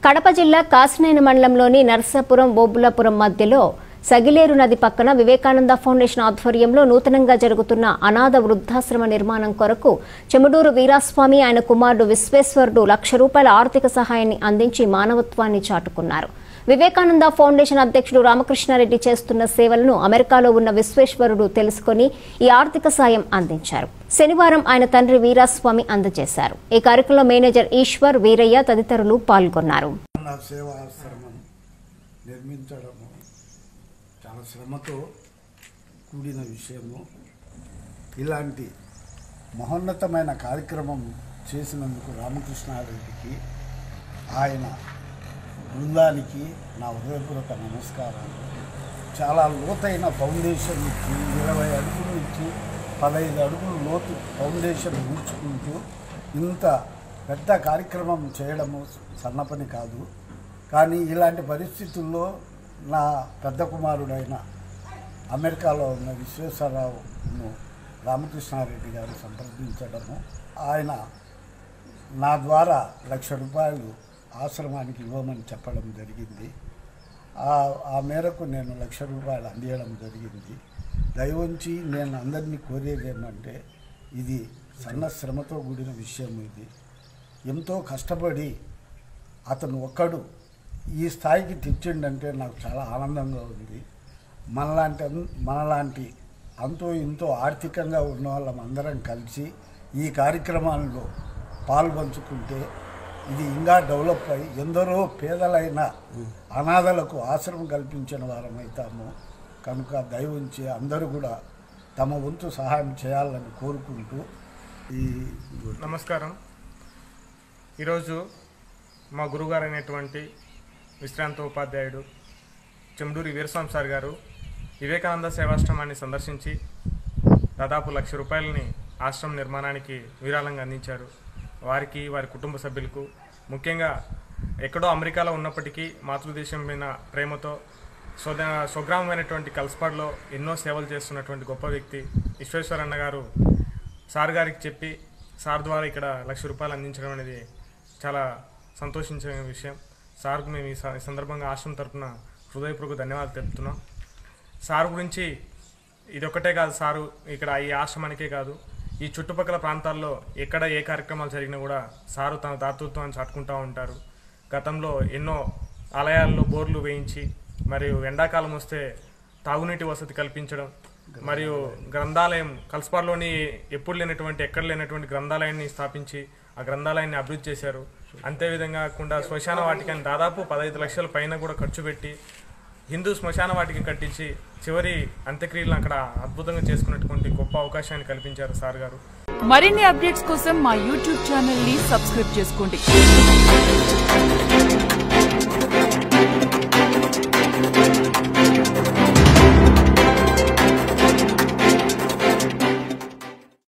కడప జిల్లా కాసినేని మండలంలోని నర్సాపురం బొబ్బులాపురం మధ్యలో సగిలేరు నది పక్కన వివేకానంద ఫౌండేషన్ ఆధ్వర్యంలో నూతనంగా జరుగుతున్న అనాథ వృద్ధాశ్రమ నిర్మాణం కొరకు చెముడూరు వీరాస్వామి ఆయన కుమారుడు విశ్వేశ్వరుడు ₹1,00,000 ఆర్థిక సహాయాన్ని అందించి మానవత్వాన్ని చాటుకున్నారు. వివేకానంద ఫౌండేషన్ అధ్యక్షుడు రామకృష్ణారెడ్డి చేస్తున్న సేవలను అమెరికాలో ఉన్న విశ్వేశ్వరుడు తెలుసుకుని ఈ ఆర్థిక సాయం అందించారు. శనివారం ఆయన తండ్రి వీరాస్వామి అందజేశారు. ఈ కార్యక్రమంలో మేనేజర్ ఈశ్వర్, వీరయ్య తదితరులు పాల్గొన్నారు. చాలా శ్రమతో కూడిన విషయము. ఇలాంటి మహోన్నతమైన కార్యక్రమం చేసినందుకు రామకృష్ణారెడ్డికి, ఆయన బృందానికి నా హృదయపూర్వక నమస్కారాలు. చాలా లోతైన ఫౌండేషన్ ఇచ్చి 20 అడుగుల నుంచి 15 అడుగుల లోతు ఫౌండేషన్ ఊడ్చుకుంటూ ఇంత పెద్ద కార్యక్రమం చేయడము సన్నపని కాదు. కానీ ఇలాంటి పరిస్థితుల్లో నా పెద్ద కుమారుడైన అమెరికాలో ఉన్న విశ్వేశ్వరరావును రామకృష్ణారెడ్డి గారు సంప్రదించడము, ఆయన నా ద్వారా ₹1,00,000 ఆశ్రమానికి ఇవ్వమని చెప్పడం జరిగింది. ఆ మేరకు నేను ₹1,00,000 అందించడం జరిగింది. దయవుంచి నేను అందరినీ కోరేది ఏమంటే, ఇది సన్న శ్రమతో కూడిన విషయం. ఇది ఎంతో కష్టపడి అతను ఒక్కడు ఈ స్థాయికి తెచ్చిండంటే నాకు చాలా ఆనందంగా ఉంది. మనలాంటి అంతో ఇంతో ఆర్థికంగా ఉన్న వాళ్ళం అందరం కలిసి ఈ కార్యక్రమాల్లో పాల్పంచుకుంటే ఇది ఇంకా డెవలప్ అయ్యి ఎందరో పేదలైన అనాథలకు ఆశ్రమం కల్పించిన వారమవుతాము. కనుక దయవుంచి అందరూ కూడా తమ వంతు సహాయం చేయాలని కోరుకుంటూ నమస్కారం. ఈరోజు మా గురుగారు అయినటువంటి విశ్రాంత ఉపాధ్యాయుడు చెముడూరి వీరస్వామి సార్ గారు వివేకానంద సేవాశ్రమాన్ని సందర్శించి దాదాపు ₹1,00,000 ఆశ్రమం నిర్మాణానికి విరాళంగా అందించారు. వారికి, వారి కుటుంబ సభ్యులకు, ముఖ్యంగా ఎక్కడో అమెరికాలో ఉన్నప్పటికీ మాతృదేశం మీద ప్రేమతో స్వగ్రామమైనటువంటి కల్స్పాడ్లో ఎన్నో సేవలు చేస్తున్నటువంటి గొప్ప వ్యక్తి విశ్వేశ్వరన్న గారు సార్ గారికి చెప్పి సార్ ద్వారా ఇక్కడ ₹1,00,000 అందించడం అనేది చాలా సంతోషించే విషయం. సార్కు మేము ఈ సందర్భంగా ఆశ్రమం తరఫున హృదయపూర్వక ధన్యవాదాలు తెలుపుతున్నాం. సార్ గురించి ఇదొక్కటే కాదు, సారు ఇక్కడ ఈ ఆశ్రమానికే కాదు, ఈ చుట్టుపక్కల ప్రాంతాల్లో ఎక్కడ ఏ కార్యక్రమాలు జరిగినా కూడా సారు తన దాతృత్వాన్ని చాటుకుంటూ ఉంటారు. గతంలో ఎన్నో ఆలయాల్లో బోర్లు వేయించి, మరియు ఎండాకాలం వస్తే తాగునీటి వసతి కల్పించడం, మరియు గ్రంథాలయం కల్స్పాడ్లోని ఎప్పుడు లేనటువంటి ఎక్కడ లేనటువంటి గ్రంథాలయాన్ని స్థాపించి ఆ గ్రంథాలయాన్ని అభివృద్ధి చేశారు. అంతేవిధంగా కాకుండా శ్మశాన వాటికని దాదాపు 15 లక్షల పైన కూడా ఖర్చు పెట్టి హిందూ శ్మశాన వాటికి కట్టించి చివరి అంత్యక్రియలను అక్కడ అద్భుతంగా చేసుకున్నటువంటి గొప్ప అవకాశాన్ని కల్పించారు సార్ గారు. మరిన్ని అప్డేట్స్ కోసం మా యూట్యూబ్ ఛానల్ ని సబ్స్క్రైబ్ చేసుకోండి.